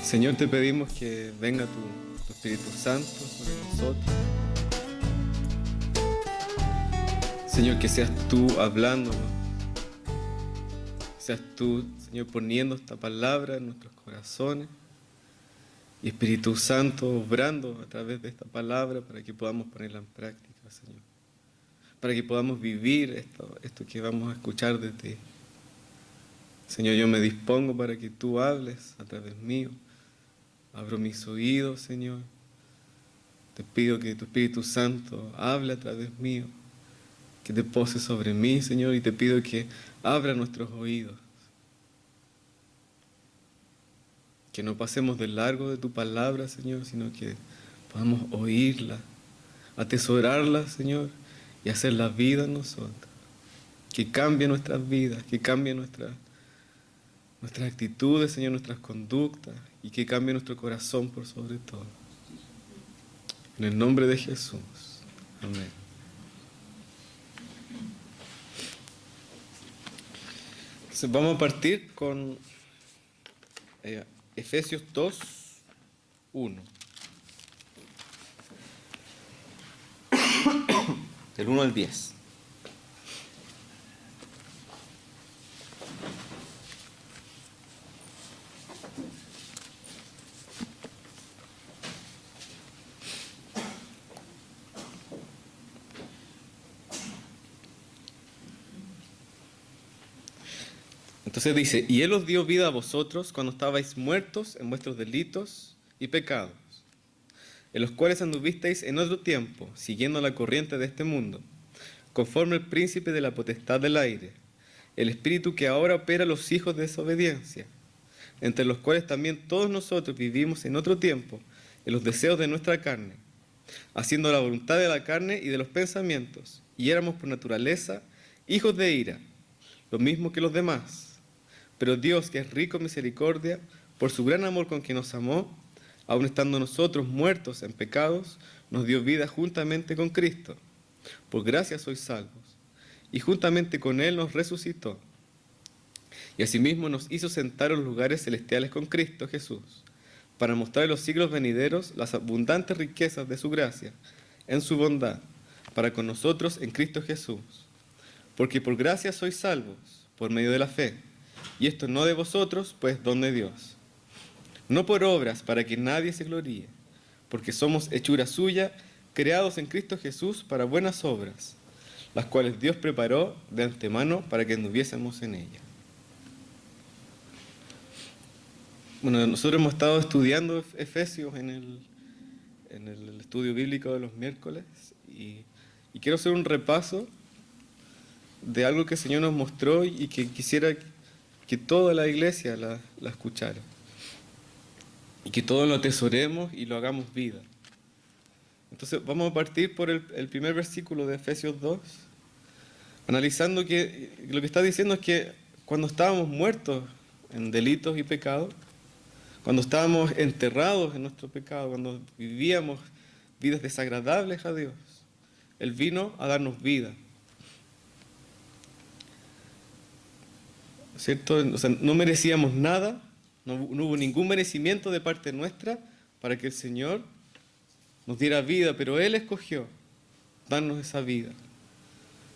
Señor, te pedimos que venga tu Espíritu Santo sobre nosotros. Señor, que seas tú hablándonos. Seas tú, Señor, poniendo esta palabra en nuestros corazones. Y Espíritu Santo obrando a través de esta palabra para que podamos ponerla en práctica, Señor. Para que podamos vivir esto que vamos a escuchar de ti. Señor, yo me dispongo para que tú hables a través mío. Abro mis oídos, Señor. Te pido que tu Espíritu Santo hable a través mío. Que te pose sobre mí, Señor, y te pido que abra nuestros oídos. Que no pasemos de largo de tu palabra, Señor, sino que podamos oírla, atesorarla, Señor, y hacerla vida en nosotros. Que cambie nuestras vidas, que cambie nuestras actitudes, Señor, nuestras conductas, y que cambie nuestro corazón por sobre todo. En el nombre de Jesús. Amén. Entonces vamos a partir con Efesios 2, 1. Del 1 al 10. Entonces dice, y Él os dio vida a vosotros cuando estabais muertos en vuestros delitos y pecados, en los cuales anduvisteis en otro tiempo, siguiendo la corriente de este mundo, conforme al príncipe de la potestad del aire, el espíritu que ahora opera los hijos de desobediencia, entre los cuales también todos nosotros vivimos en otro tiempo, en los deseos de nuestra carne, haciendo la voluntad de la carne y de los pensamientos, y éramos por naturaleza hijos de ira, lo mismo que los demás. Pero Dios, que es rico en misericordia, por su gran amor con que nos amó, aun estando nosotros muertos en pecados, nos dio vida juntamente con Cristo. Por gracia sois salvos. Y juntamente con Él nos resucitó. Y asimismo nos hizo sentar en los lugares celestiales con Cristo Jesús, para mostrar en los siglos venideros las abundantes riquezas de su gracia, en su bondad, para con nosotros en Cristo Jesús. Porque por gracia sois salvos, por medio de la fe. Y esto no de vosotros, pues don de Dios. No por obras, para que nadie se gloríe, porque somos hechura suya, creados en Cristo Jesús para buenas obras, las cuales Dios preparó de antemano para que anduviésemos en ellas. Bueno, nosotros hemos estado estudiando Efesios en el estudio bíblico de los miércoles y quiero hacer un repaso de algo que el Señor nos mostró y que quisiera que toda la iglesia la escuchara. Y que todos lo atesoremos y lo hagamos vida. Entonces vamos a partir por el primer versículo de Efesios 2, analizando que lo que está diciendo es que cuando estábamos muertos en delitos y pecados, cuando estábamos enterrados en nuestro pecado, cuando vivíamos vidas desagradables a Dios, Él vino a darnos vida. ¿Cierto? O sea, no merecíamos nada, no hubo ningún merecimiento de parte nuestra para que el Señor nos diera vida, pero Él escogió darnos esa vida.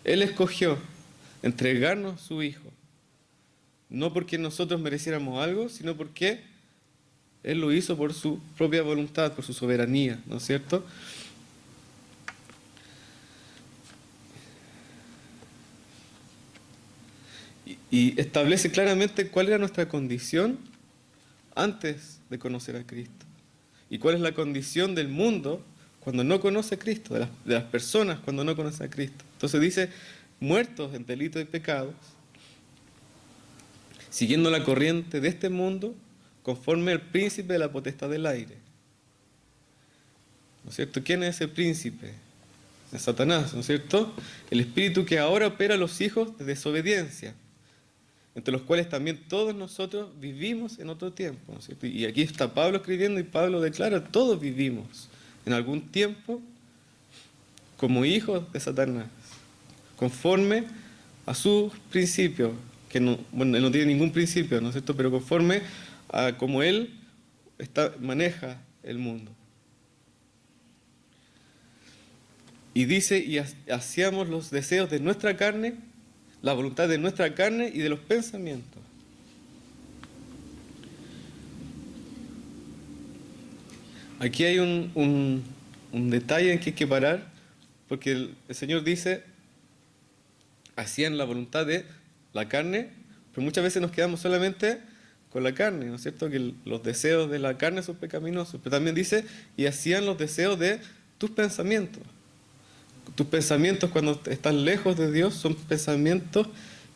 Él escogió entregarnos a su Hijo, no porque nosotros mereciéramos algo, sino porque Él lo hizo por su propia voluntad, por su soberanía, ¿no es cierto? Y establece claramente cuál era nuestra condición antes de conocer a Cristo. Y cuál es la condición del mundo cuando no conoce a Cristo, de las personas cuando no conocen a Cristo. Entonces dice, muertos en delitos y pecados, siguiendo la corriente de este mundo, conforme al príncipe de la potestad del aire. ¿No es cierto? ¿Quién es ese príncipe? Es Satanás, ¿no es cierto? El espíritu que ahora opera a los hijos de desobediencia, entre los cuales también todos nosotros vivimos en otro tiempo, ¿no es cierto? Y aquí está Pablo escribiendo y Pablo declara, todos vivimos en algún tiempo como hijos de Satanás, conforme a sus principios, que no, bueno, él no tiene ningún principio, ¿no es cierto? Pero conforme a como él maneja el mundo. Y dice, y hacíamos los deseos de nuestra carne, la voluntad de nuestra carne y de los pensamientos. Aquí hay un detalle en que hay que parar, porque el Señor dice, hacían la voluntad de la carne, pero muchas veces nos quedamos solamente con la carne, ¿no es cierto? Que los deseos de la carne son pecaminosos, pero también dice, y hacían los deseos de tus pensamientos. Tus pensamientos cuando están lejos de Dios son pensamientos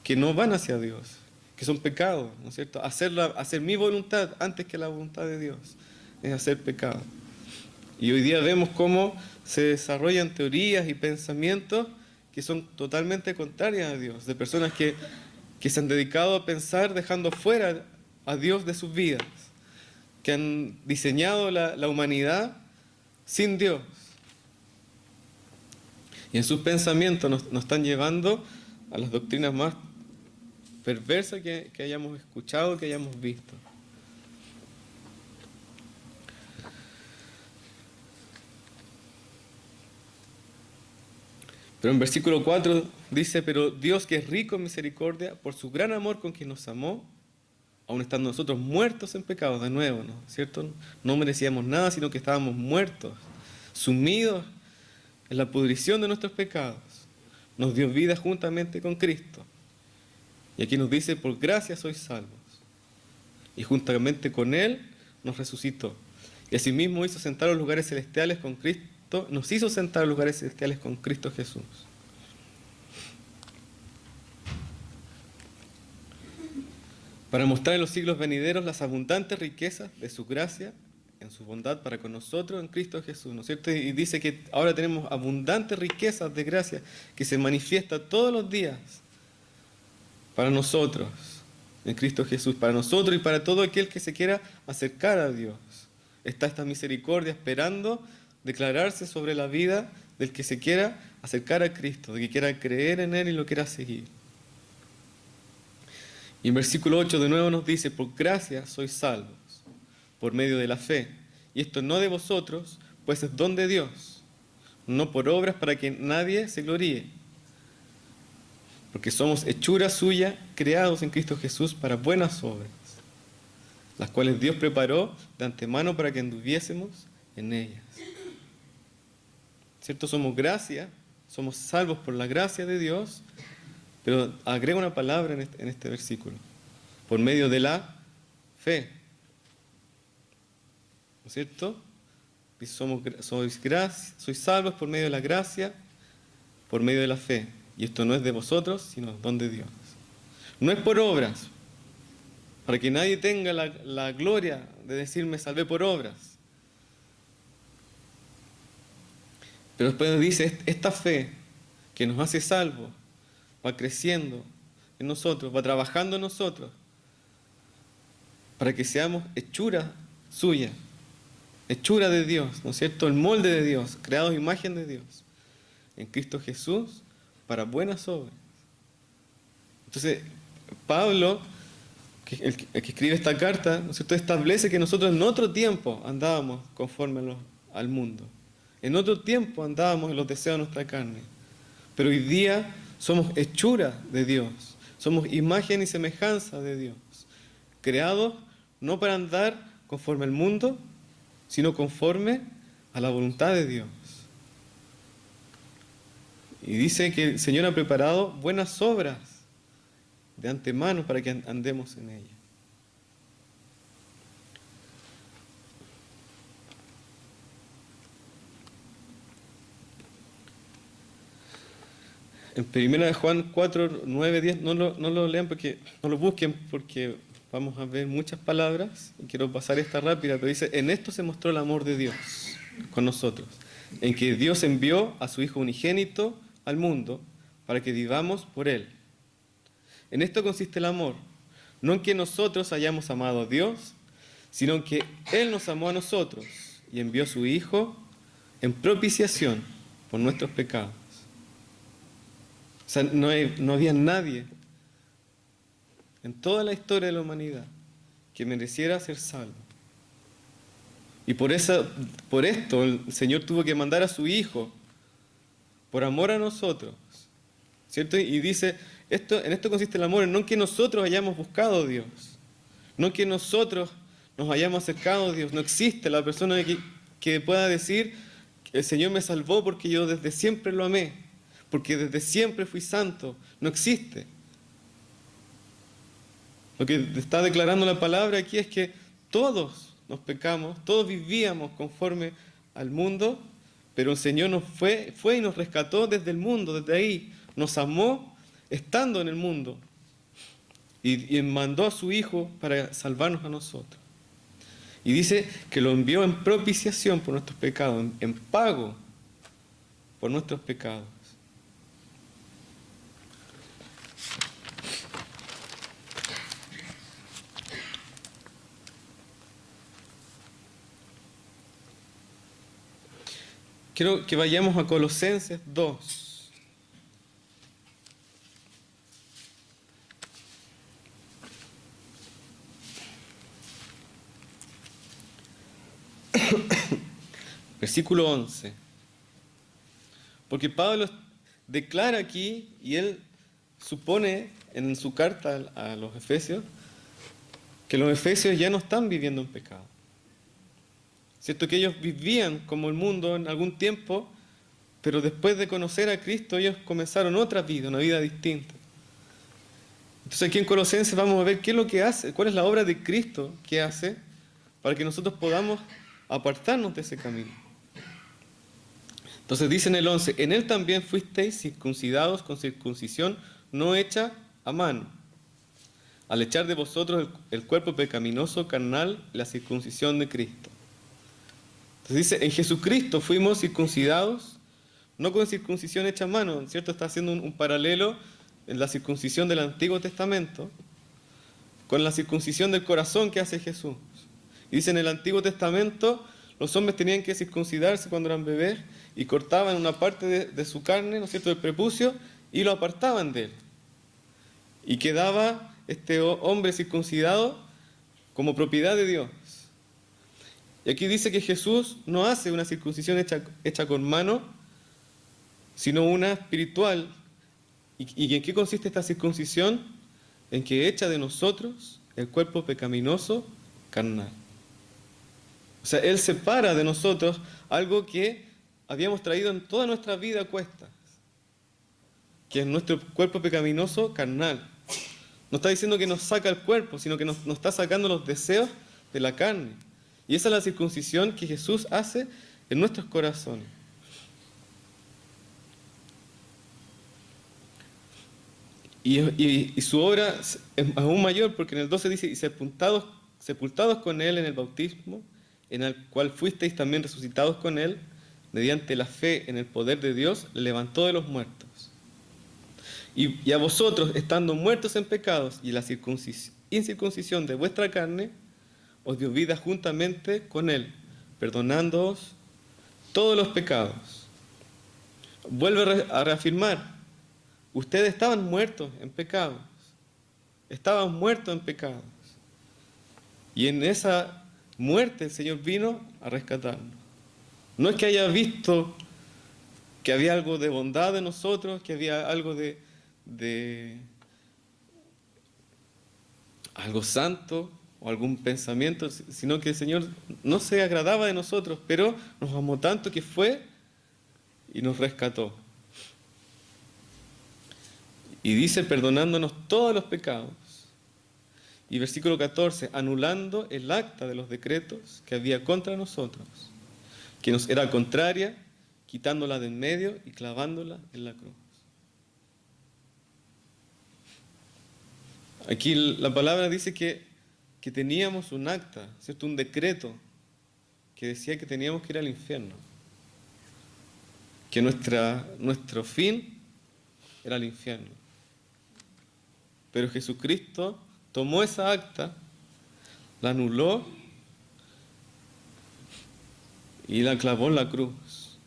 que no van hacia Dios, que son pecados, ¿no es cierto? Hacer mi voluntad antes que la voluntad de Dios es hacer pecado. Y hoy día vemos cómo se desarrollan teorías y pensamientos que son totalmente contrarias a Dios, de personas que se han dedicado a pensar dejando fuera a Dios de sus vidas, que han diseñado la humanidad sin Dios. Y en sus pensamientos nos están llevando a las doctrinas más perversas que hayamos escuchado, que hayamos visto. Pero en versículo 4 dice, pero Dios que es rico en misericordia, por su gran amor con quien nos amó, aun estando nosotros muertos en pecado, de nuevo, ¿no? ¿Cierto? No merecíamos nada, sino que estábamos muertos, sumidos en la pudrición de nuestros pecados. Nos dio vida juntamente con Cristo. Y aquí nos dice, por gracia sois salvos. Y juntamente con Él nos resucitó. Y asimismo hizo sentar a los lugares celestiales con Cristo, nos hizo sentar a los lugares celestiales con Cristo Jesús. Para mostrar en los siglos venideros las abundantes riquezas de su gracia en su bondad para con nosotros en Cristo Jesús, ¿no es cierto? Y dice que ahora tenemos abundantes riquezas de gracia que se manifiesta todos los días para nosotros en Cristo Jesús, para nosotros y para todo aquel que se quiera acercar a Dios. Está esta misericordia esperando declararse sobre la vida del que se quiera acercar a Cristo, del que quiera creer en Él y lo quiera seguir. Y en versículo 8 de nuevo nos dice, por gracia sois salvos, por medio de la fe. Y esto no de vosotros, pues es don de Dios, no por obras para que nadie se gloríe. Porque somos hechura suya, creados en Cristo Jesús para buenas obras, las cuales Dios preparó de antemano para que anduviésemos en ellas. ¿Cierto? Somos gracia, somos salvos por la gracia de Dios, pero agrega una palabra en este versículo, por medio de la fe. ¿No es cierto? Dice, sois salvos por medio de la gracia, por medio de la fe. Y esto no es de vosotros, sino don de Dios. No es por obras, para que nadie tenga la gloria de decir me salvé por obras. Pero después dice, esta fe que nos hace salvos, va creciendo en nosotros, va trabajando en nosotros, para que seamos hechura suya, hechura de Dios, ¿no es cierto? El molde de Dios, creados a imagen de Dios, en Cristo Jesús, para buenas obras. Entonces, Pablo, el que escribe esta carta, ¿no es cierto?, establece que nosotros en otro tiempo andábamos conforme al mundo. En otro tiempo andábamos en los deseos de nuestra carne. Pero hoy día somos hechura de Dios. Somos imagen y semejanza de Dios. Creados no para andar conforme al mundo, sino conforme a la voluntad de Dios. Y dice que el Señor ha preparado buenas obras de antemano para que andemos en ellas. En 1 Juan 4, 9, 10, no lo lean porque no lo busquen porque vamos a ver muchas palabras y quiero pasar esta rápida, pero dice, en esto se mostró el amor de Dios con nosotros, en que Dios envió a su Hijo unigénito al mundo para que vivamos por Él. En esto consiste el amor, no en que nosotros hayamos amado a Dios, sino en que Él nos amó a nosotros y envió a su Hijo en propiciación por nuestros pecados. O sea, no había nadie en toda la historia de la humanidad que mereciera ser salvo. Y por esto el Señor tuvo que mandar a su Hijo, por amor a nosotros, ¿cierto? Y dice, en esto consiste el amor, no en que nosotros hayamos buscado a Dios, no en que nosotros nos hayamos acercado a Dios. No existe la persona que pueda decir, el Señor me salvó porque yo desde siempre lo amé, porque desde siempre fui santo. No existe. Lo que está declarando la palabra aquí es que todos nos pecamos, todos vivíamos conforme al mundo, pero el Señor fue y nos rescató desde el mundo, desde ahí. Nos amó estando en el mundo y mandó a su Hijo para salvarnos a nosotros. Y dice que lo envió en propiciación por nuestros pecados, en pago por nuestros pecados. Quiero que vayamos a Colosenses 2. Versículo 11. Porque Pablo declara aquí, y él supone en su carta a los Efesios, que los Efesios ya no están viviendo en pecado. ¿Cierto? Que ellos vivían como el mundo en algún tiempo, pero después de conocer a Cristo ellos comenzaron otra vida, una vida distinta. Entonces aquí en Colosenses vamos a ver qué es lo que hace, cuál es la obra de Cristo que hace para que nosotros podamos apartarnos de ese camino. Entonces dice en el 11, en él también fuisteis circuncidados con circuncisión no hecha a mano, al echar de vosotros el cuerpo pecaminoso carnal, la circuncisión de Cristo. Entonces dice, en Jesucristo fuimos circuncidados, no con circuncisión hecha a mano, ¿cierto? Está haciendo un paralelo en la circuncisión del Antiguo Testamento con la circuncisión del corazón que hace Jesús. Y dice, en el Antiguo Testamento los hombres tenían que circuncidarse cuando eran bebés y cortaban una parte de su carne, ¿no es cierto?, del prepucio, y lo apartaban de él. Y quedaba este hombre circuncidado como propiedad de Dios. Y aquí dice que Jesús no hace una circuncisión hecha con mano, sino una espiritual. ¿Y en qué consiste esta circuncisión? En que echa de nosotros el cuerpo pecaminoso carnal. O sea, Él separa de nosotros algo que habíamos traído en toda nuestra vida a cuestas, que es nuestro cuerpo pecaminoso carnal. No está diciendo que nos saca el cuerpo, sino que nos está sacando los deseos de la carne. Y esa es la circuncisión que Jesús hace en nuestros corazones. Y su obra es aún mayor, porque en el 12 dice, y sepultados con Él en el bautismo, en el cual fuisteis también resucitados con Él, mediante la fe en el poder de Dios, le levantó de los muertos. Y a vosotros, estando muertos en pecados y la incircuncisión de vuestra carne, os dio vida juntamente con Él, perdonándoos todos los pecados. Vuelve a reafirmar, ustedes estaban muertos en pecados, estaban muertos en pecados. Y en esa muerte el Señor vino a rescatarnos. No es que haya visto que había algo de bondad en nosotros, que había algo de algo santo o algún pensamiento, sino que el Señor no se agradaba de nosotros, pero nos amó tanto que fue y nos rescató. Y dice, perdonándonos todos los pecados. Y versículo 14, anulando el acta de los decretos que había contra nosotros, que nos era contraria, quitándola de en medio y clavándola en la cruz. Aquí la palabra dice que teníamos un acta, ¿cierto? Un decreto que decía que teníamos que ir al infierno. Que nuestro fin era el infierno. Pero Jesucristo tomó esa acta, la anuló y la clavó en la cruz.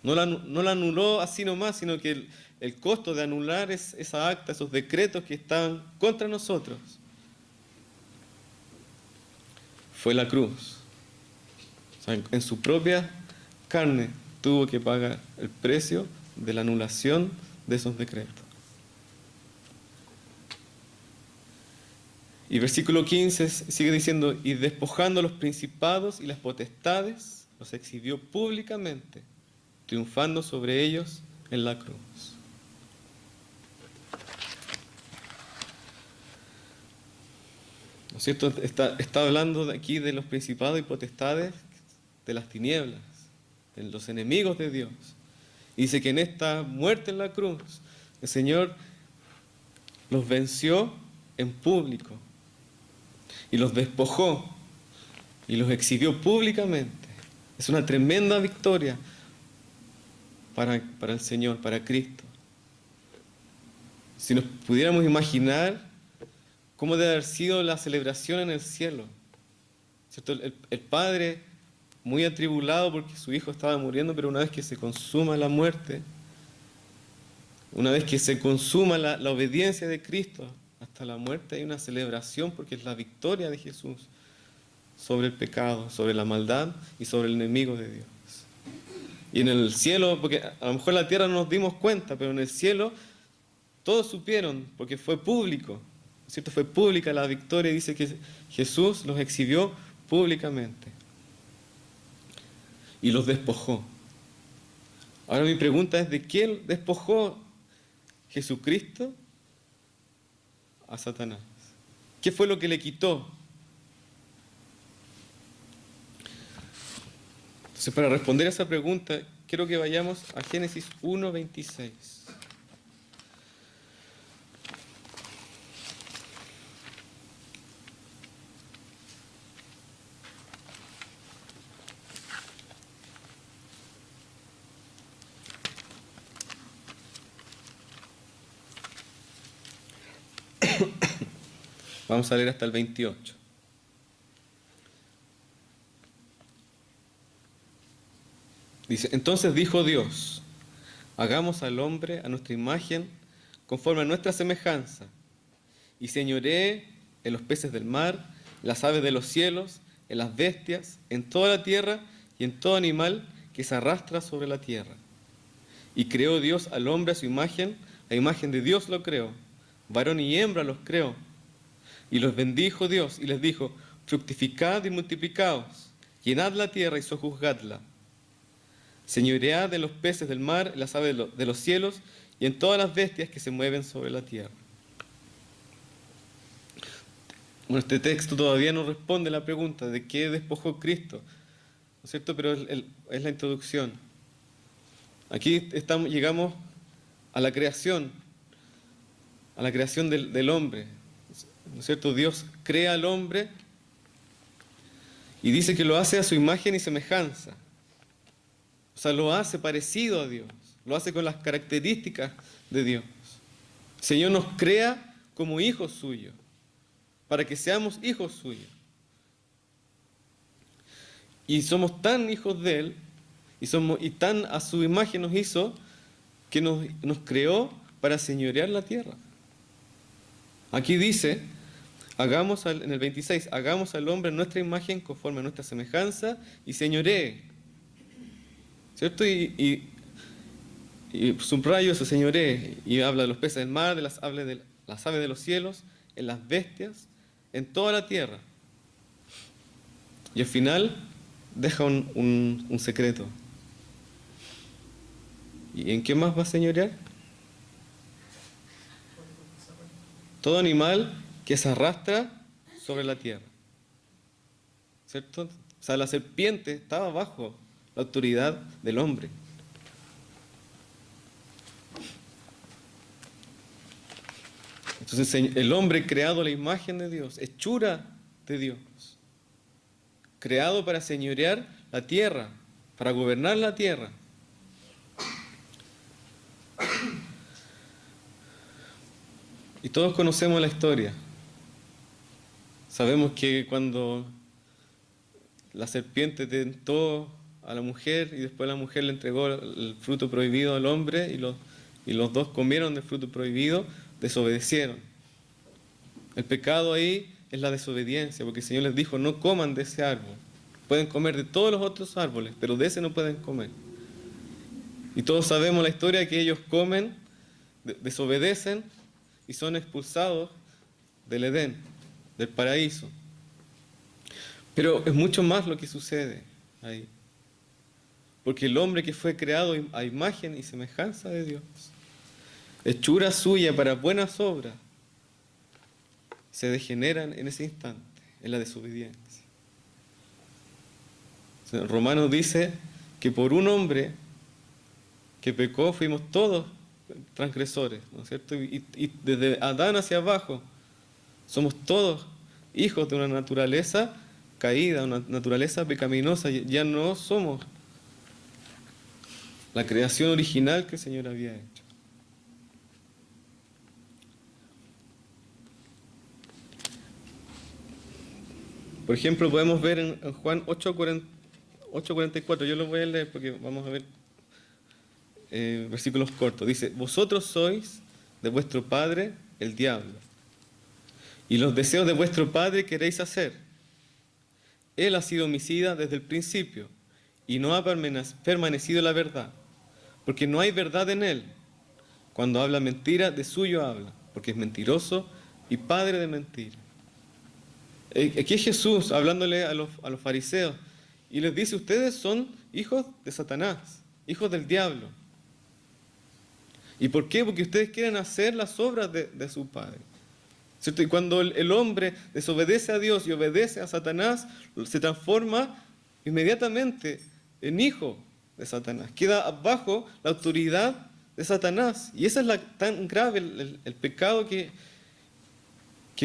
No la anuló así nomás, sino que el costo de anular esa acta, esos decretos que estaban contra nosotros, fue la cruz. sea, en su propia carne tuvo que pagar el precio de la anulación de esos decretos. Y versículo 15 sigue diciendo, y despojando a los principados y las potestades, los exhibió públicamente, triunfando sobre ellos en la cruz. ¿No es cierto? Está hablando aquí de los principados y potestades de las tinieblas, de los enemigos de Dios. Y dice que en esta muerte en la cruz, el Señor los venció en público y los despojó y los exhibió públicamente. Es una tremenda victoria para el Señor, para Cristo. Si nos pudiéramos imaginar cómo debe haber sido la celebración en el cielo, ¿cierto? El Padre muy atribulado porque su Hijo estaba muriendo, pero una vez que se consuma la muerte, una vez que se consuma la obediencia de Cristo hasta la muerte, hay una celebración porque es la victoria de Jesús sobre el pecado, sobre la maldad y sobre el enemigo de Dios. Y en el cielo, porque a lo mejor en la tierra no nos dimos cuenta, pero en el cielo todos supieron, porque fue público, ¿cierto? Fue pública la victoria, y dice que Jesús los exhibió públicamente y los despojó. Ahora mi pregunta es, ¿de qué despojó Jesucristo a Satanás? ¿Qué fue lo que le quitó? Entonces, para responder a esa pregunta, quiero que vayamos a Génesis 1:26. Vamos a leer hasta el 28. Dice, entonces dijo Dios, hagamos al hombre a nuestra imagen, conforme a nuestra semejanza, y señoree en los peces del mar, en las aves de los cielos, en las bestias, en toda la tierra y en todo animal que se arrastra sobre la tierra. Y creó Dios al hombre a su imagen, a imagen de Dios lo creó, varón y hembra los creó. Y los bendijo Dios y les dijo, fructificad y multiplicaos, llenad la tierra y sojuzgadla. Señoread en los peces del mar, en las aves de los cielos y en todas las bestias que se mueven sobre la tierra. Bueno, este texto todavía no responde a la pregunta de qué despojó Cristo, ¿no es cierto? Pero es la introducción. Aquí llegamos a la creación del hombre, ¿no es cierto? Dios crea al hombre y dice que lo hace a su imagen y semejanza. O sea, lo hace parecido a Dios, lo hace con las características de Dios. El Señor nos crea como hijos suyos, para que seamos hijos suyos. Y somos tan hijos de Él, y tan a su imagen nos hizo, que nos creó para señorear la tierra. Aquí dice, en el 26, hagamos al hombre en nuestra imagen conforme a nuestra semejanza y señoree. ¿Cierto? Y subrayo eso, señoree, y habla de los peces del mar, de las aves de los cielos, en las bestias, en toda la tierra. Y al final deja un secreto. ¿Y en qué más va a señorear? Todo animal que se arrastra sobre la tierra. ¿Cierto? O sea, la serpiente estaba bajo la autoridad del hombre. Entonces el hombre creado a la imagen de Dios, hechura de Dios, creado para señorear la tierra, para gobernar la tierra. Y todos conocemos la historia. Sabemos que cuando la serpiente tentó a la mujer y después la mujer le entregó el fruto prohibido al hombre y los dos comieron del fruto prohibido, desobedecieron. El pecado ahí es la desobediencia, porque el Señor les dijo, no coman de ese árbol. Pueden comer de todos los otros árboles, pero de ese no pueden comer. Y todos sabemos la historia que ellos comen, desobedecen y son expulsados del Edén, del paraíso. Pero es mucho más lo que sucede ahí. Porque el hombre que fue creado a imagen y semejanza de Dios, hechura suya para buenas obras, se degeneran en ese instante, en la desobediencia. Romanos dice que por un hombre que pecó fuimos todos transgresores, ¿no es cierto? Y desde Adán hacia abajo somos todos hijos de una naturaleza caída, una naturaleza pecaminosa. Ya no somos la creación original que el Señor había hecho. Por ejemplo, podemos ver en Juan 8:44, yo lo voy a leer porque vamos a ver versículos cortos. Dice, vosotros sois de vuestro padre el diablo, y los deseos de vuestro padre queréis hacer. Él ha sido homicida desde el principio, y no ha permanecido la verdad, porque no hay verdad en él. Cuando habla mentira, de suyo habla, porque es mentiroso y padre de mentira. Aquí es Jesús hablándole a los fariseos y les dice, ustedes son hijos de Satanás, hijos del diablo. ¿Y por qué? Porque ustedes quieren hacer las obras de su padre, ¿cierto? Y cuando el hombre desobedece a Dios y obedece a Satanás, se transforma inmediatamente en hijo de Satanás. Queda bajo la autoridad de Satanás. Y esa es tan grave el pecado que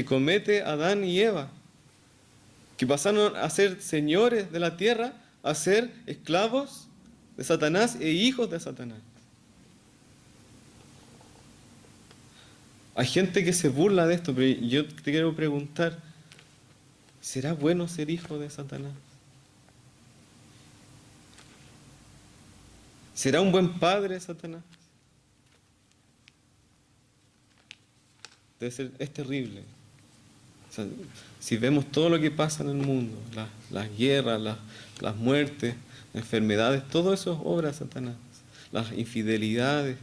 comete Adán y Eva, que pasaron a ser señores de la tierra, a ser esclavos de Satanás e hijos de Satanás. Hay gente que se burla de esto, pero yo te quiero preguntar, ¿será bueno ser hijo de Satanás? ¿Será un buen padre Satanás? Es terrible. O sea, si vemos todo lo que pasa en el mundo, las guerras, las muertes, las enfermedades, todo eso es obra de Satanás. Las infidelidades.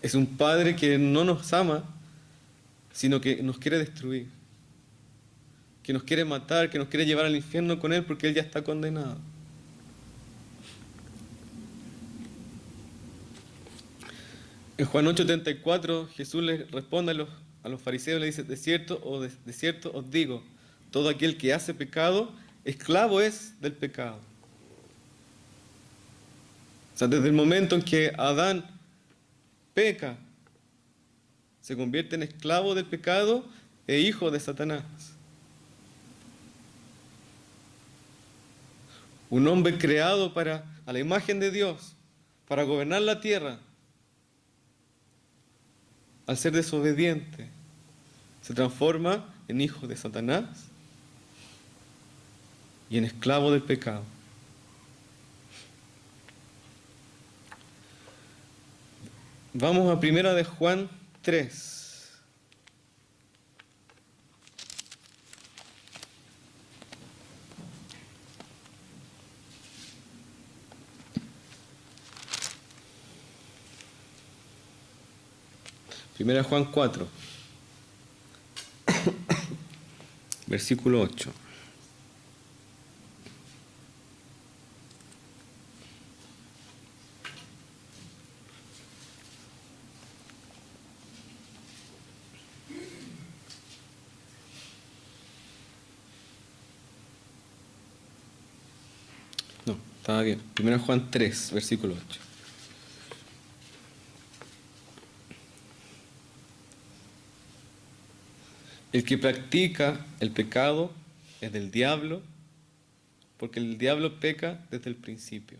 Es un padre que no nos ama, sino que nos quiere destruir, que nos quiere matar, que nos quiere llevar al infierno con él porque él ya está condenado. En Juan 8:34 Jesús le responde a los fariseos, le dice, de cierto os digo, todo aquel que hace pecado, esclavo es del pecado. O sea, desde el momento en que Adán peca, se convierte en esclavo del pecado e hijo de Satanás. Un hombre creado a la imagen de Dios, para gobernar la tierra, al ser desobediente, se transforma en hijo de Satanás y en esclavo del pecado. Vamos a 1 de Juan 3. Primera Juan 4, versículo 8. No, estaba bien. Primera Juan 3, versículo 8. El que practica el pecado es del diablo, porque el diablo peca desde el principio.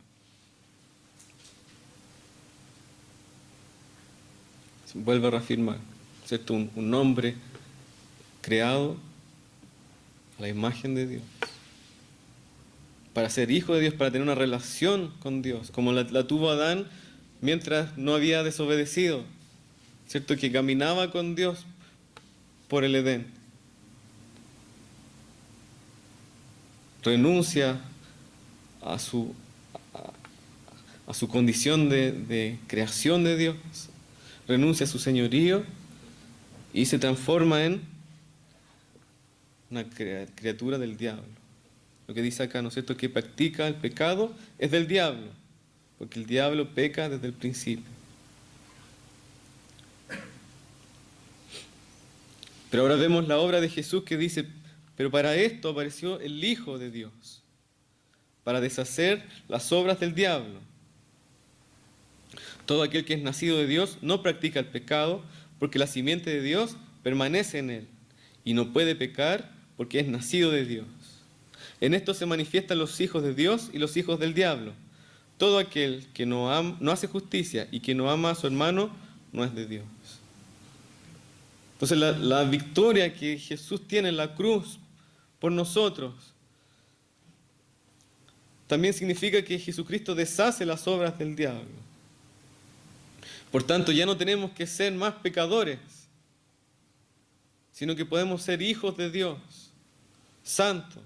Vuelvo a reafirmar, ¿cierto? Un hombre creado a la imagen de Dios, para ser hijo de Dios, para tener una relación con Dios, como la tuvo Adán mientras no había desobedecido, ¿cierto? Que caminaba con Dios por el Edén. renuncia a su condición de creación de Dios, renuncia a su señorío y se transforma en una criatura del diablo. Lo que dice acá, ¿no es cierto?, que practica el pecado es del diablo, porque el diablo peca desde el principio. Pero ahora vemos la obra de Jesús que dice, pero para esto apareció el Hijo de Dios, para deshacer las obras del diablo. Todo aquel que es nacido de Dios no practica el pecado, porque la simiente de Dios permanece en él, y no puede pecar porque es nacido de Dios. En esto se manifiestan los hijos de Dios y los hijos del diablo. Todo aquel que no hace justicia y que no ama a su hermano no es de Dios. Entonces la victoria que Jesús tiene en la cruz por nosotros también significa que Jesucristo deshace las obras del diablo. Por tanto, ya no tenemos que ser más pecadores, sino que podemos ser hijos de Dios, santos.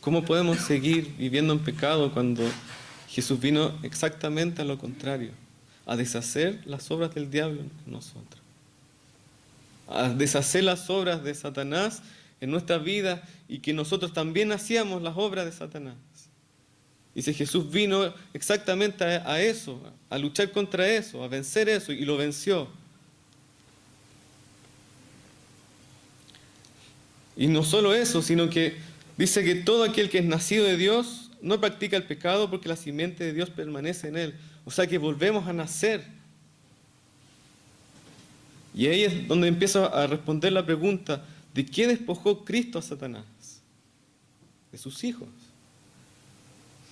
¿Cómo podemos seguir viviendo en pecado cuando Jesús vino exactamente a lo contrario? A deshacer las obras del diablo en nosotros. A deshacer las obras de Satanás en nuestra vida y que nosotros también hacíamos las obras de Satanás. Dice, Jesús vino exactamente a eso, a luchar contra eso, a vencer eso, y lo venció. Y no solo eso, sino que dice que todo aquel que es nacido de Dios no practica el pecado porque la simiente de Dios permanece en él. O sea que volvemos a nacer. Y ahí es donde empieza a responder la pregunta, ¿de qué despojó Cristo a Satanás? De sus hijos.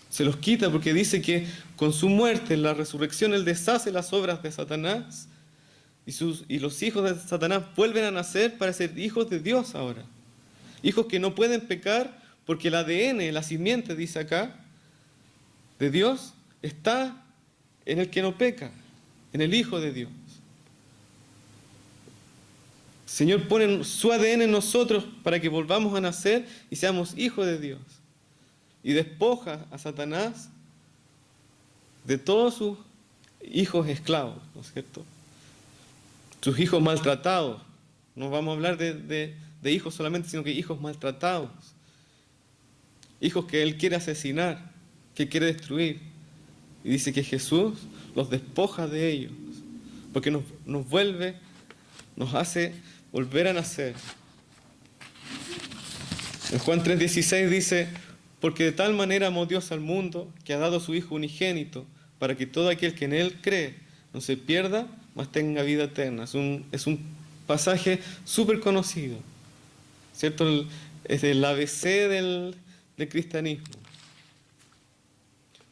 Se los quita porque dice que con su muerte, en la resurrección, Él deshace las obras de Satanás y los hijos de Satanás vuelven a nacer para ser hijos de Dios ahora. Hijos que no pueden pecar porque el ADN, la simiente, dice acá, de Dios, está en el que no peca, en el Hijo de Dios. El Señor pone su ADN en nosotros para que volvamos a nacer y seamos hijos de Dios. Y despoja a Satanás de todos sus hijos esclavos, ¿no es cierto? Sus hijos maltratados. No vamos a hablar de hijos solamente, sino que hijos maltratados. Hijos que Él quiere asesinar, que quiere destruir. Y dice que Jesús los despoja de ellos, porque nos hace volver a nacer. En Juan 3:16 dice, porque de tal manera amó Dios al mundo, que ha dado a su Hijo unigénito, para que todo aquel que en Él cree no se pierda, mas tenga vida eterna. Es un pasaje súper conocido, ¿cierto? Es el ABC del cristianismo.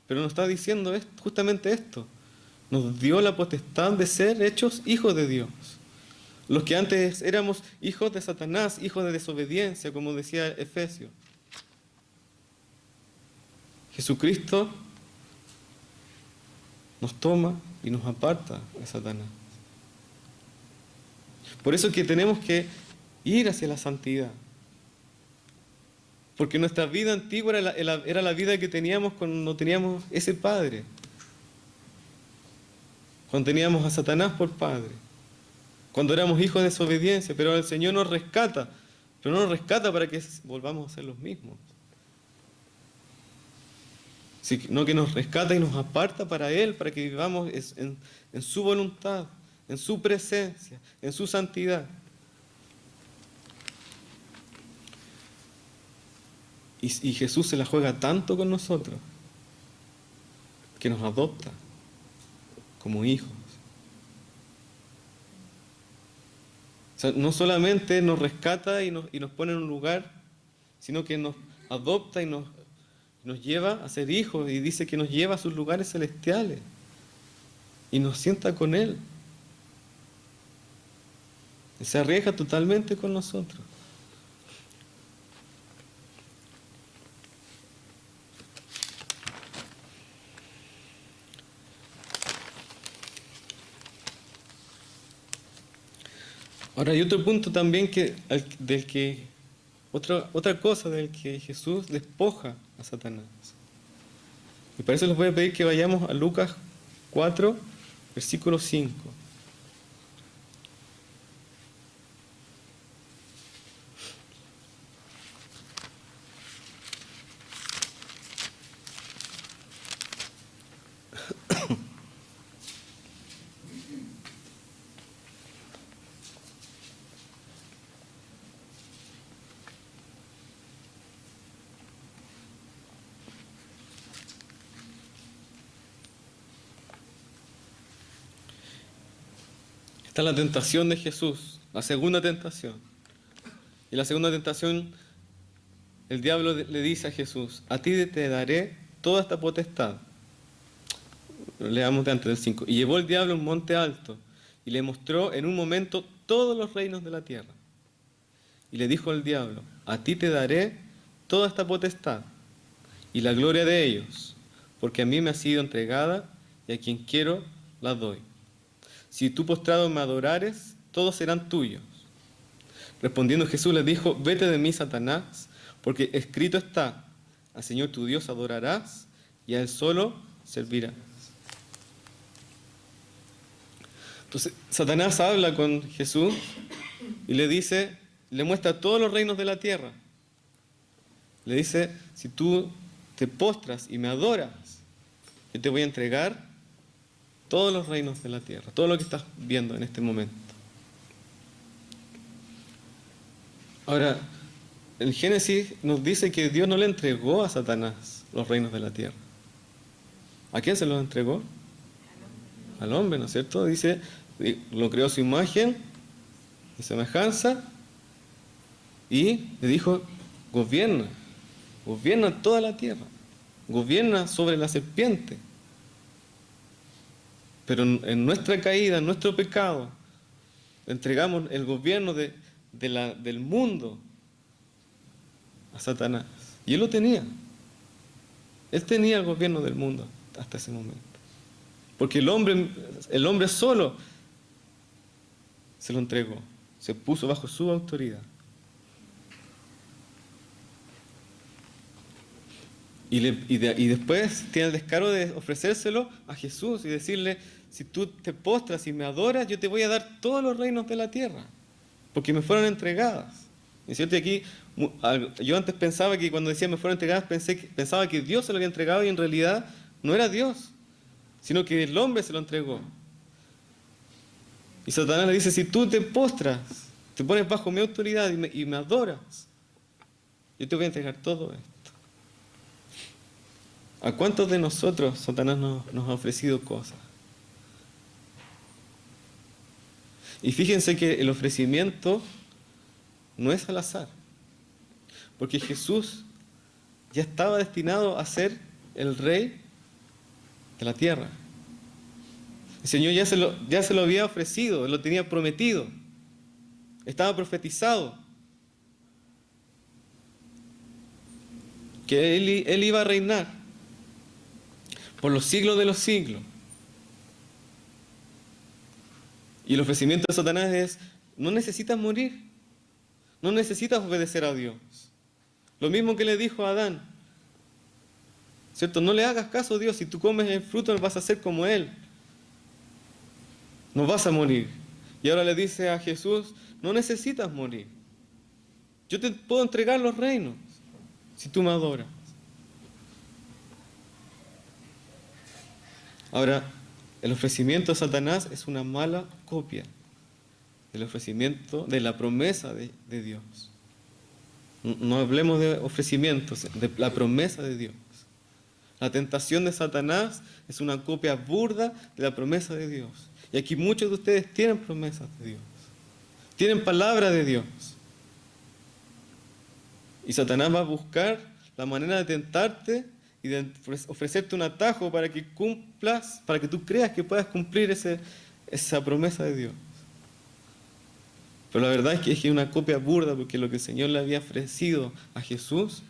Pero nos está diciendo justamente esto. Nos dio la potestad de ser hechos hijos de Dios. Los que antes éramos hijos de Satanás, hijos de desobediencia, como decía Efesios. Jesucristo nos toma y nos aparta de Satanás. Por eso es que tenemos que ir hacia la santidad. Porque nuestra vida antigua era la vida que teníamos cuando teníamos ese padre. Cuando teníamos a Satanás por padre. Cuando éramos hijos de desobediencia. Pero el Señor nos rescata. Pero no nos rescata para que volvamos a ser los mismos. Sino que nos rescata y nos aparta para Él, para que vivamos en su voluntad, en su presencia, en su santidad. Y Jesús se la juega tanto con nosotros, que nos adopta como hijos. O sea, no solamente nos rescata y nos pone en un lugar, sino que nos adopta y nos lleva a ser hijos, y dice que nos lleva a sus lugares celestiales y nos sienta con Él. Y se arriesga totalmente con nosotros. Ahora hay otro punto también otra cosa del que Jesús despoja a Satanás. Y para eso les voy a pedir que vayamos a Lucas 4, versículo 5. Esta es la tentación de Jesús, la segunda tentación. Y la segunda tentación, el diablo le dice a Jesús: a ti te daré toda esta potestad. Leamos de antes del 5. Y llevó el diablo a un monte alto y le mostró en un momento todos los reinos de la tierra. Y le dijo al diablo: a ti te daré toda esta potestad y la gloria de ellos, porque a mí me ha sido entregada y a quien quiero la doy. Si tú postrado me adorares, todos serán tuyos. Respondiendo Jesús les dijo: vete de mí, Satanás, porque escrito está: al Señor tu Dios adorarás y a Él solo servirás. Entonces Satanás habla con Jesús y le muestra todos los reinos de la tierra. Le dice: si tú te postras y me adoras, yo te voy a entregar todos los reinos de la tierra, todo lo que estás viendo en este momento. Ahora, el Génesis nos dice que Dios no le entregó a Satanás los reinos de la tierra. ¿A quién se los entregó? Al hombre, ¿no es cierto? Dice, lo creó a su imagen y semejanza y le dijo: gobierna toda la tierra, gobierna sobre la serpiente. Pero en nuestra caída, en nuestro pecado, entregamos el gobierno del mundo a Satanás. Y él lo tenía. Él tenía el gobierno del mundo hasta ese momento. Porque el hombre solo se lo entregó, se puso bajo su autoridad. Y después tiene el descaro de ofrecérselo a Jesús y decirle: si tú te postras y me adoras, yo te voy a dar todos los reinos de la tierra, porque me fueron entregadas. ¿Es cierto? Y aquí, yo antes pensaba que cuando decía me fueron entregadas, pensaba que Dios se lo había entregado, y en realidad no era Dios, sino que el hombre se lo entregó. Y Satanás le dice: si tú te postras, te pones bajo mi autoridad y me adoras, yo te voy a entregar todo esto. ¿A cuántos de nosotros Satanás nos ha ofrecido cosas? Y fíjense que el ofrecimiento no es al azar, porque Jesús ya estaba destinado a ser el rey de la tierra. El Señor ya se lo había ofrecido, lo tenía prometido, estaba profetizado que Él iba a reinar por los siglos de los siglos. Y el ofrecimiento de Satanás es: no necesitas morir, no necesitas obedecer a Dios. Lo mismo que le dijo a Adán, ¿cierto? No le hagas caso a Dios, si tú comes el fruto vas a ser como Él, no vas a morir. Y ahora le dice a Jesús: no necesitas morir, yo te puedo entregar los reinos si tú me adoras. Ahora, el ofrecimiento de Satanás es una mala copia del ofrecimiento, de la promesa de Dios. No hablemos de ofrecimientos, de la promesa de Dios. La tentación de Satanás es una copia burda de la promesa de Dios. Y aquí muchos de ustedes tienen promesas de Dios, tienen palabra de Dios. Y Satanás va a buscar la manera de tentarte y de ofrecerte un atajo para que cumplas, para que tú creas que puedas cumplir esa promesa de Dios. Pero la verdad es que es una copia burda, porque lo que el Señor le había ofrecido a Jesús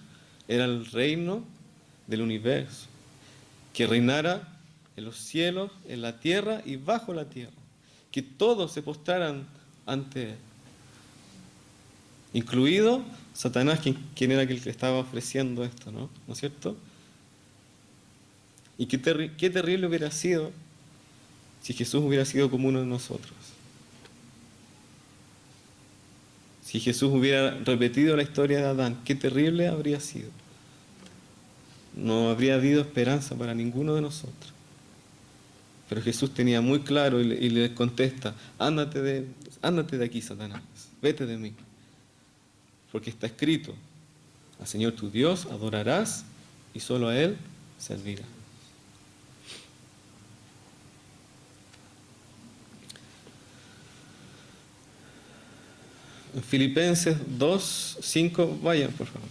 era el reino del universo, que reinara en los cielos, en la tierra y bajo la tierra, que todos se postraran ante Él. incluido Satanás, quien era el que estaba ofreciendo esto, ¿no? ¿No es cierto? Y qué terrible hubiera sido si Jesús hubiera sido como uno de nosotros. Si Jesús hubiera repetido la historia de Adán, qué terrible habría sido. No habría habido esperanza para ninguno de nosotros. Pero Jesús tenía muy claro y le contesta, ándate de aquí, Satanás, vete de mí. Porque está escrito, al Señor tu Dios adorarás y solo a Él servirás. En Filipenses 2, 5, vayan por favor.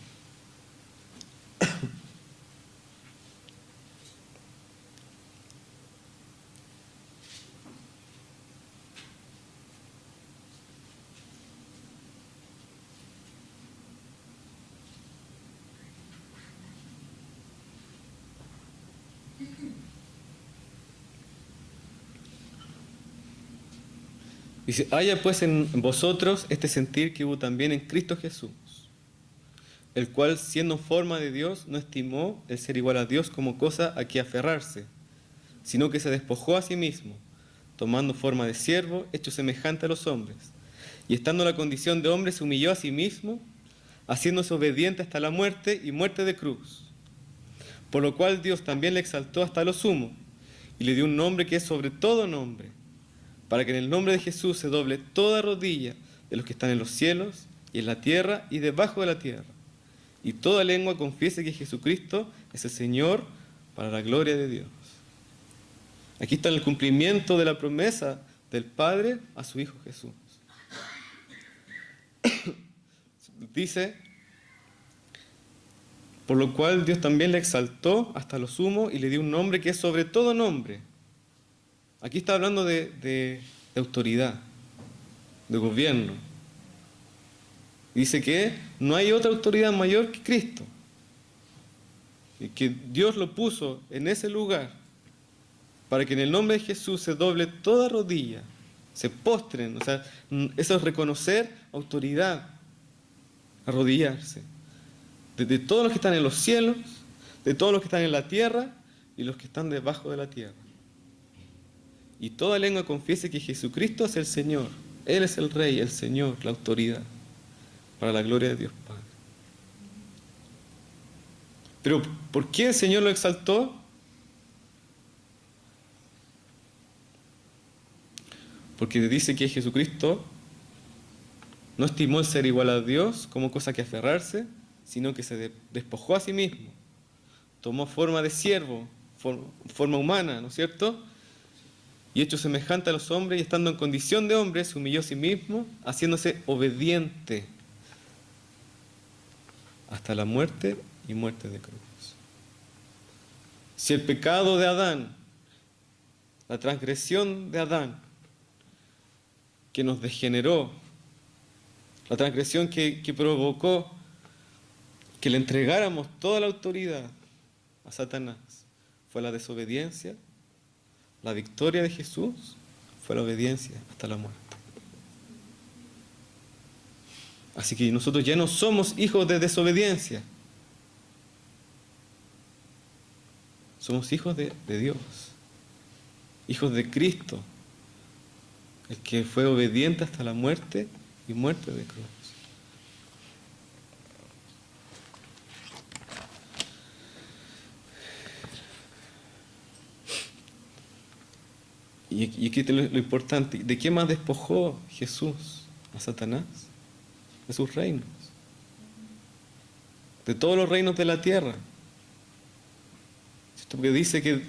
Dice, haya pues en vosotros este sentir que hubo también en Cristo Jesús, el cual siendo forma de Dios no estimó el ser igual a Dios como cosa a que aferrarse, sino que se despojó a sí mismo, tomando forma de siervo, hecho semejante a los hombres, y estando en la condición de hombre se humilló a sí mismo, haciéndose obediente hasta la muerte y muerte de cruz, por lo cual Dios también le exaltó hasta lo sumo, y le dio un nombre que es sobre todo nombre, para que en el nombre de Jesús se doble toda rodilla de los que están en los cielos y en la tierra y debajo de la tierra, y toda lengua confiese que Jesucristo es el Señor para la gloria de Dios. Aquí está el cumplimiento de la promesa del Padre a su Hijo Jesús. Dice, por lo cual Dios también le exaltó hasta lo sumo y le dio un nombre que es sobre todo nombre. Aquí está hablando de autoridad, de gobierno. Dice que no hay otra autoridad mayor que Cristo. Y que Dios lo puso en ese lugar para que en el nombre de Jesús se doble toda rodilla, se postren. O sea, eso es reconocer autoridad, arrodillarse. De todos los que están en los cielos, de todos los que están en la tierra y los que están debajo de la tierra. Y toda lengua confiese que Jesucristo es el Señor. Él es el Rey, el Señor, la autoridad, para la gloria de Dios Padre. Pero ¿por qué el Señor lo exaltó? Porque dice que Jesucristo no estimó el ser igual a Dios como cosa que aferrarse, sino que se despojó a sí mismo. Tomó forma de siervo, forma humana, ¿no es cierto? Y hecho semejante a los hombres, y estando en condición de hombre, se humilló a sí mismo, haciéndose obediente hasta la muerte y muerte de cruz. Si el pecado de Adán, la transgresión de Adán, que nos degeneró, la transgresión que provocó que le entregáramos toda la autoridad a Satanás, fue la desobediencia, la victoria de Jesús fue la obediencia hasta la muerte. Así que nosotros ya no somos hijos de desobediencia. Somos hijos de Dios, hijos de Cristo, el que fue obediente hasta la muerte y muerte de cruz. Y aquí lo importante, ¿de qué más despojó Jesús a Satanás? De sus reinos, de todos los reinos de la tierra. Porque dice que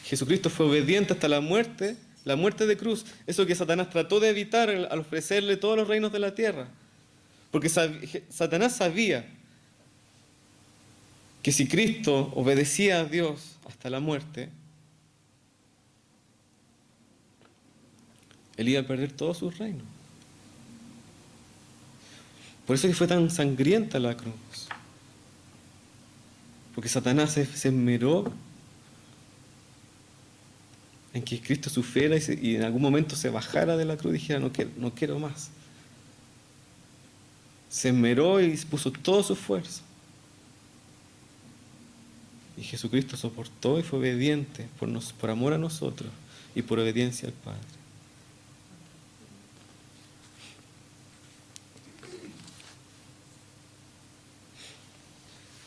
Jesucristo fue obediente hasta la muerte de cruz, eso que Satanás trató de evitar al ofrecerle todos los reinos de la tierra. Porque Satanás sabía que si Cristo obedecía a Dios hasta la muerte, él iba a perder todos sus reinos. Por eso que fue tan sangrienta la cruz. Porque Satanás se esmeró en que Cristo sufriera y en algún momento se bajara de la cruz y dijera, no quiero más. se esmeró y puso todo su esfuerzo. Y Jesucristo soportó y fue obediente por amor a nosotros y por obediencia al Padre.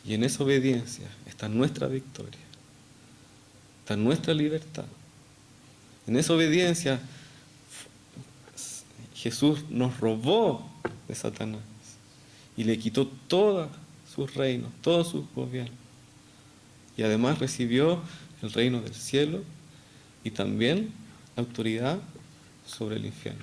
Y en esa obediencia está nuestra victoria, está nuestra libertad. En esa obediencia Jesús nos robó de Satanás y le quitó todos sus reinos, todos sus gobiernos. Y además recibió el reino del cielo y también la autoridad sobre el infierno.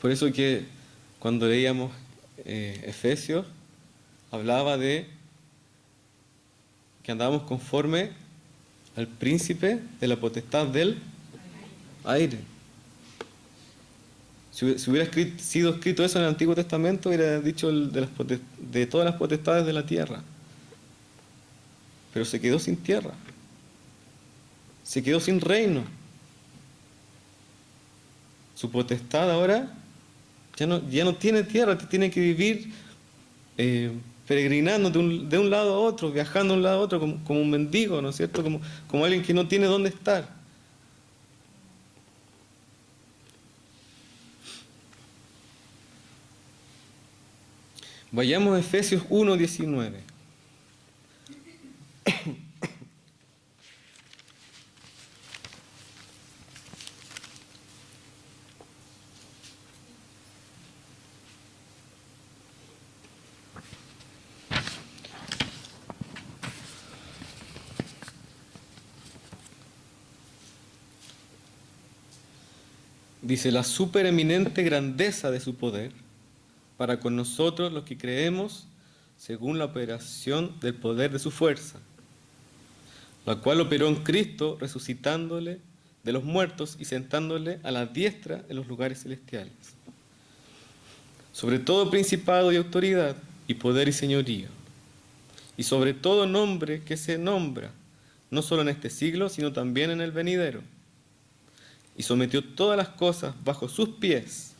Por eso que cuando leíamos Efesios, hablaba de que andábamos conforme al príncipe de la potestad del aire. Si hubiera sido escrito eso en el Antiguo Testamento, hubiera dicho de todas las potestades de la tierra. Pero se quedó sin tierra. Se quedó sin reino. Su potestad ahora ya no tiene tierra, tiene que vivir peregrinando de un lado a otro, viajando de un lado a otro, como un mendigo, ¿no es cierto? Como alguien que no tiene dónde estar. Vayamos a Efesios 1:19. Dice, la supereminente grandeza de su poder para con nosotros los que creemos según la operación del poder de su fuerza, la cual operó en Cristo resucitándole de los muertos y sentándole a la diestra en los lugares celestiales. Sobre todo principado y autoridad y poder y señorío, y sobre todo nombre que se nombra, no solo en este siglo, sino también en el venidero. Y sometió todas las cosas bajo sus pies,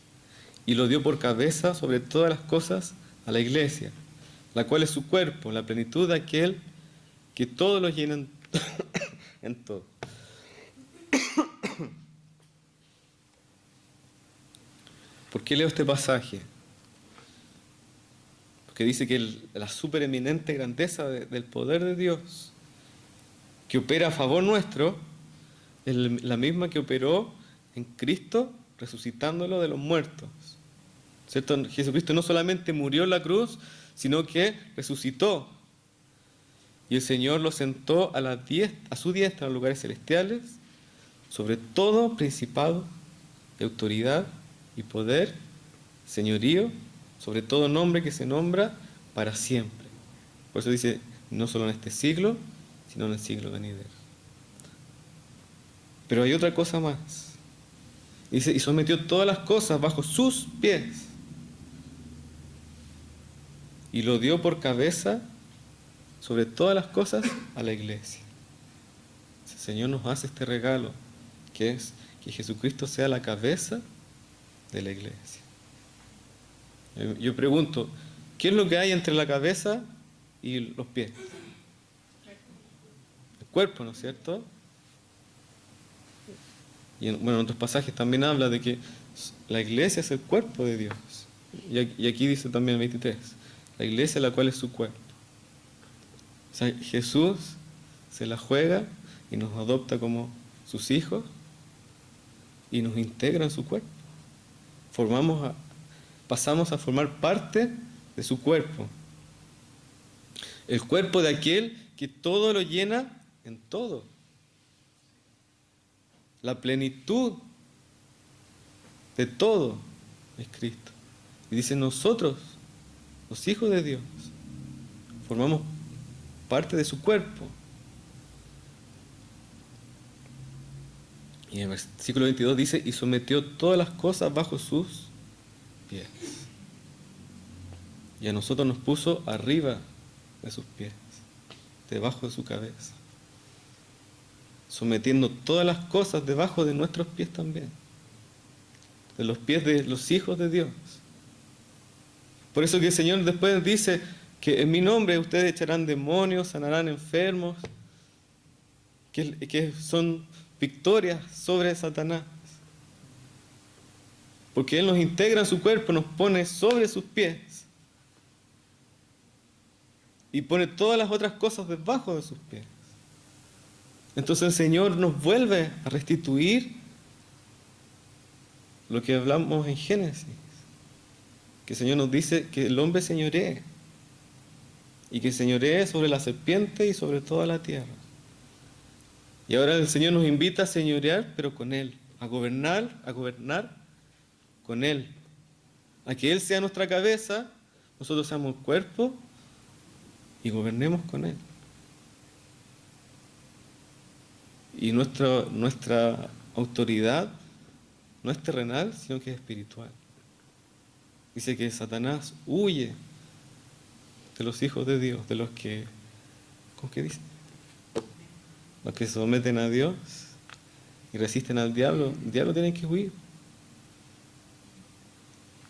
y lo dio por cabeza sobre todas las cosas a la iglesia, la cual es su cuerpo, la plenitud de aquel que todo lo llena en todo. ¿Por qué leo este pasaje? Porque dice que la supereminente grandeza del poder de Dios que opera a favor nuestro es la misma que operó en Cristo resucitándolo de los muertos. ¿Cierto? Jesucristo no solamente murió en la cruz, sino que resucitó. Y el Señor lo sentó a su diestra en los lugares celestiales, sobre todo principado, de autoridad y poder, señorío, sobre todo nombre que se nombra para siempre. Por eso dice, no solo en este siglo, sino en el siglo venidero. Pero hay otra cosa más. Dice, y sometió todas las cosas bajo sus pies. Y lo dio por cabeza sobre todas las cosas a la iglesia. El Señor nos hace este regalo, que es que Jesucristo sea la cabeza de la iglesia. Yo pregunto, ¿qué es lo que hay entre la cabeza y los pies? El cuerpo, ¿no es cierto? Y en otros pasajes también habla de que la iglesia es el cuerpo de Dios. Y aquí dice también el 23, la iglesia la cual es su cuerpo. O sea, Jesús se la juega y nos adopta como sus hijos y nos integra en su cuerpo. Pasamos a formar parte de su cuerpo. El cuerpo de aquel que todo lo llena en todo. La plenitud de todo es Cristo. Y dice, nosotros, los hijos de Dios, formamos parte de su cuerpo. Y en el versículo 22 dice, y sometió todas las cosas bajo sus pies. Y a nosotros nos puso arriba de sus pies, debajo de su cabeza. sometiendo todas las cosas debajo de nuestros pies también, de los pies de los hijos de Dios. Por eso que el Señor después dice que en mi nombre ustedes echarán demonios, sanarán enfermos, que son victorias sobre Satanás. Porque Él nos integra en su cuerpo, nos pone sobre sus pies y pone todas las otras cosas debajo de sus pies. Entonces el Señor nos vuelve a restituir lo que hablamos en Génesis. Que el Señor nos dice que el hombre señoree y que señoree sobre la serpiente y sobre toda la tierra. Y ahora el Señor nos invita a señorear, pero con Él, a gobernar con Él, a que Él sea nuestra cabeza, nosotros seamos el cuerpo y gobernemos con Él. Y nuestra autoridad no es terrenal, sino que es espiritual. Dice que Satanás huye de los hijos de Dios, de los que, ¿cómo que dice? Los que se someten a Dios y resisten al diablo. El diablo tiene que huir.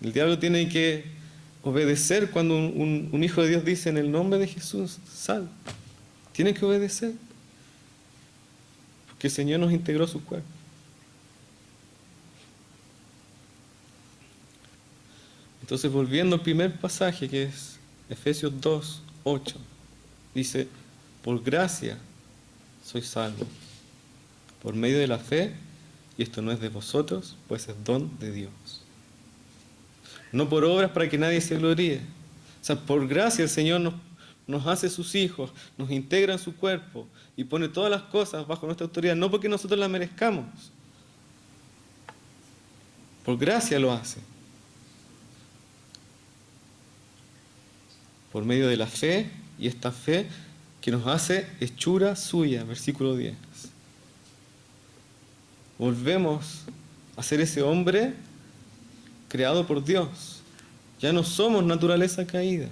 El diablo tiene que obedecer cuando un hijo de Dios dice en el nombre de Jesús, sal. Tiene que obedecer. Porque el Señor nos integró su cuerpo. Entonces, volviendo al primer pasaje, que es Efesios 2, 8, dice, por gracia sois salvos, por medio de la fe, y esto no es de vosotros, pues es don de Dios. No por obras para que nadie se gloríe. O sea, por gracia el Señor nos hace sus hijos, nos integra en su cuerpo y pone todas las cosas bajo nuestra autoridad, no porque nosotros las merezcamos. Por gracia lo hace. Por medio de la fe, y esta fe que nos hace hechura suya, versículo 10. Volvemos a ser ese hombre creado por Dios. Ya no somos naturaleza caída.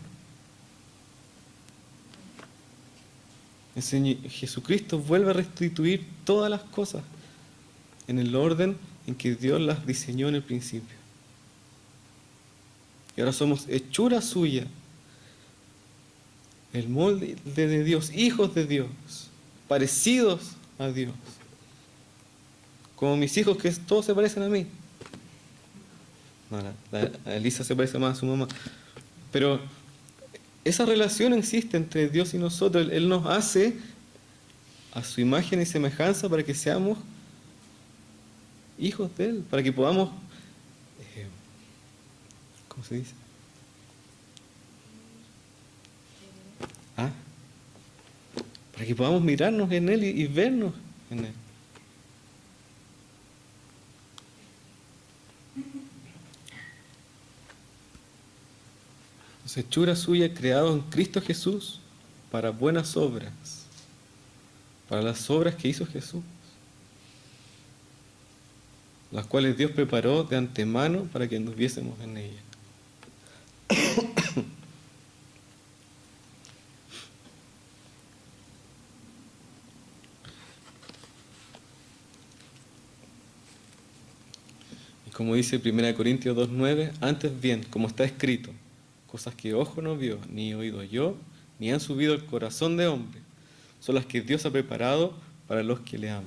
El Señor Jesucristo vuelve a restituir todas las cosas en el orden en que Dios las diseñó en el principio. Y ahora somos hechura suya, el molde de Dios, hijos de Dios, parecidos a Dios. Como mis hijos que todos se parecen a mí. No, la Elisa se parece más a su mamá. Pero esa relación existe entre Dios y nosotros. Él nos hace a su imagen y semejanza para que seamos hijos de Él, para que podamos, ¿cómo se dice? Para que podamos mirarnos en Él y vernos en Él. Entonces, hechura suya, creado en Cristo Jesús para buenas obras, para las obras que hizo Jesús, las cuales Dios preparó de antemano para que anduviésemos en ellas. Y como dice 1 Corintios 2:9, antes bien, como está escrito, cosas que ojo no vio, ni oído yo, ni han subido al corazón de hombre, son las que Dios ha preparado para los que le aman.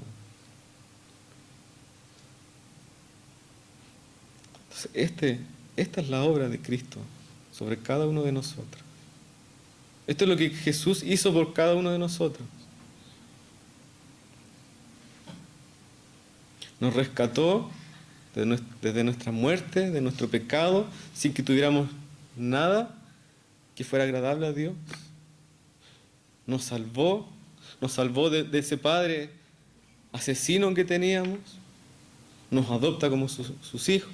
Entonces, esta es la obra de Cristo sobre cada uno de nosotros. Esto es lo que Jesús hizo por cada uno de nosotros. Nos rescató desde nuestra muerte, de nuestro pecado, sin que tuviéramos nada que fuera agradable a Dios. Nos salvó de ese padre asesino que teníamos, nos adopta como sus hijos,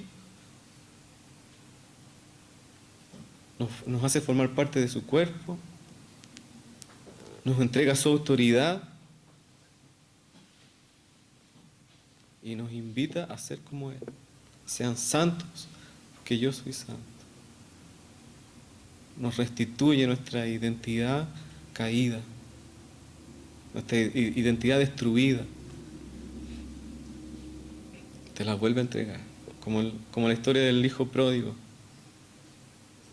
nos hace formar parte de su cuerpo, nos entrega su autoridad y nos invita a ser como Él. Sean santos, porque yo soy santo. Nos restituye nuestra identidad caída, nuestra identidad destruida. te las vuelve a entregar. Como la historia del hijo pródigo,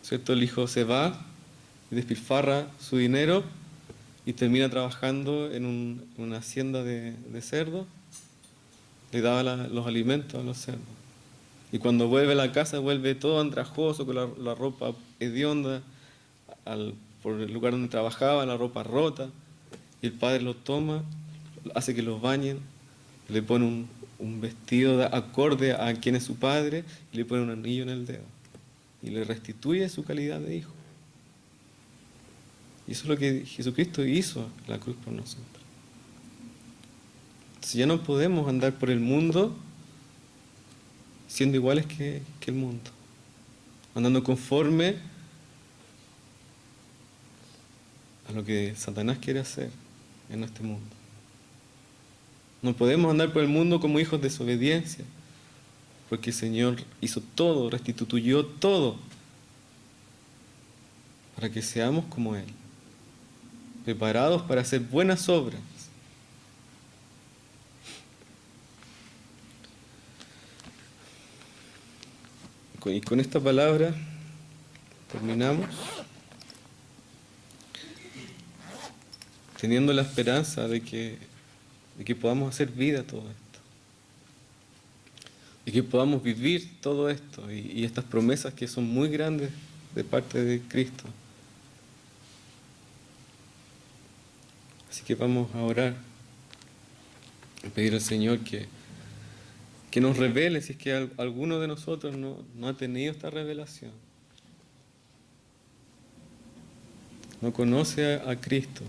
¿cierto? El hijo se va y despilfarra su dinero y termina trabajando en una hacienda de cerdos. Le daba los alimentos a los cerdos. Y cuando vuelve a la casa, vuelve todo andrajoso, con la ropa hedionda, por el lugar donde trabajaba, la ropa rota. Y el padre lo toma, hace que los bañen, le pone un vestido acorde a quien es su padre y le pone un anillo en el dedo. Y le restituye su calidad de hijo. Y eso es lo que Jesucristo hizo en la cruz por nosotros. Entonces ya no podemos andar por el mundo siendo iguales que el mundo, andando conforme a lo que Satanás quiere hacer en este mundo. No podemos andar por el mundo como hijos de desobediencia, porque el Señor hizo todo, restituyó todo, para que seamos como Él, preparados para hacer buenas obras. Y con esta palabra terminamos, teniendo la esperanza de que podamos hacer vida todo esto, de que podamos vivir todo esto y estas promesas que son muy grandes de parte de Cristo. Así que vamos a orar, a pedir al Señor que nos revele si es que alguno de nosotros no ha tenido esta revelación, no conoce a Cristo,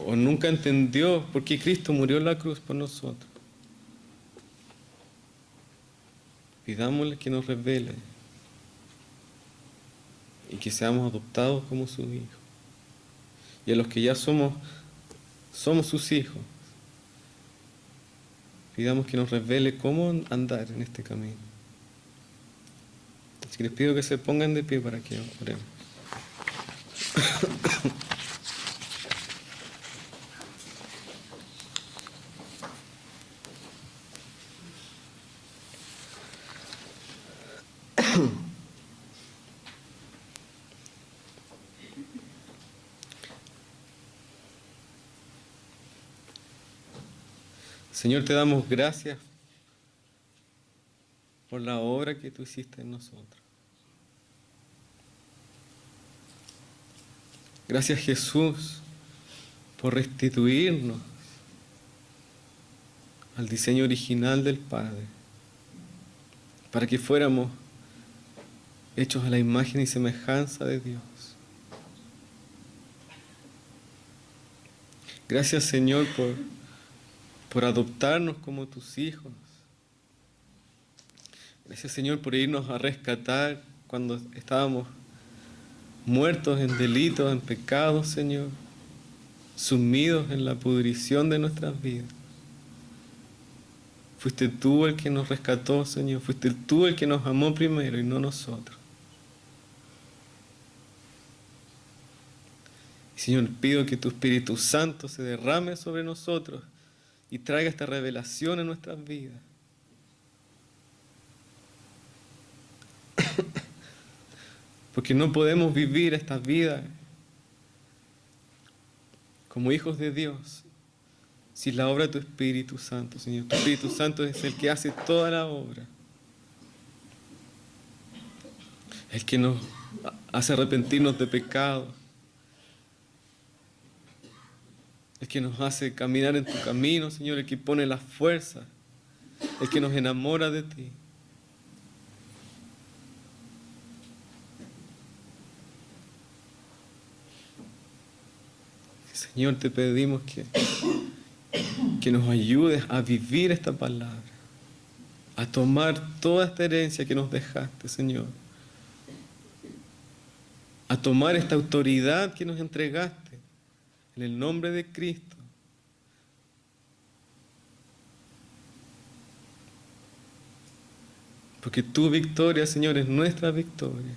o nunca entendió por qué Cristo murió en la cruz por nosotros. Pidámosle que nos revele y que seamos adoptados como sus hijos. Y a los que ya somos sus hijos, pidamos que nos revele cómo andar en este camino. Así que les pido que se pongan de pie para que oremos. Señor, te damos gracias por la obra que tú hiciste en nosotros. Gracias, Jesús, por restituirnos al diseño original del Padre, para que fuéramos hechos a la imagen y semejanza de Dios. Gracias, Señor, por adoptarnos como tus hijos. Gracias, Señor, por irnos a rescatar cuando estábamos muertos en delitos, en pecados, Señor, sumidos en la pudrición de nuestras vidas. Fuiste tú el que nos rescató, Señor. Fuiste tú el que nos amó primero y no nosotros. Señor, pido que tu Espíritu Santo se derrame sobre nosotros y traiga esta revelación en nuestras vidas. Porque no podemos vivir esta vida como hijos de Dios sin la obra de tu Espíritu Santo, Señor. Tu Espíritu Santo es el que hace toda la obra. El que nos hace arrepentirnos de pecado. El que nos hace caminar en tu camino, Señor. El que pone la fuerza. El que nos enamora de ti. Señor, te pedimos que nos ayudes a vivir esta palabra, a tomar toda esta herencia que nos dejaste, Señor, a tomar esta autoridad que nos entregaste en el nombre de Cristo. Porque tu victoria, Señor, es nuestra victoria.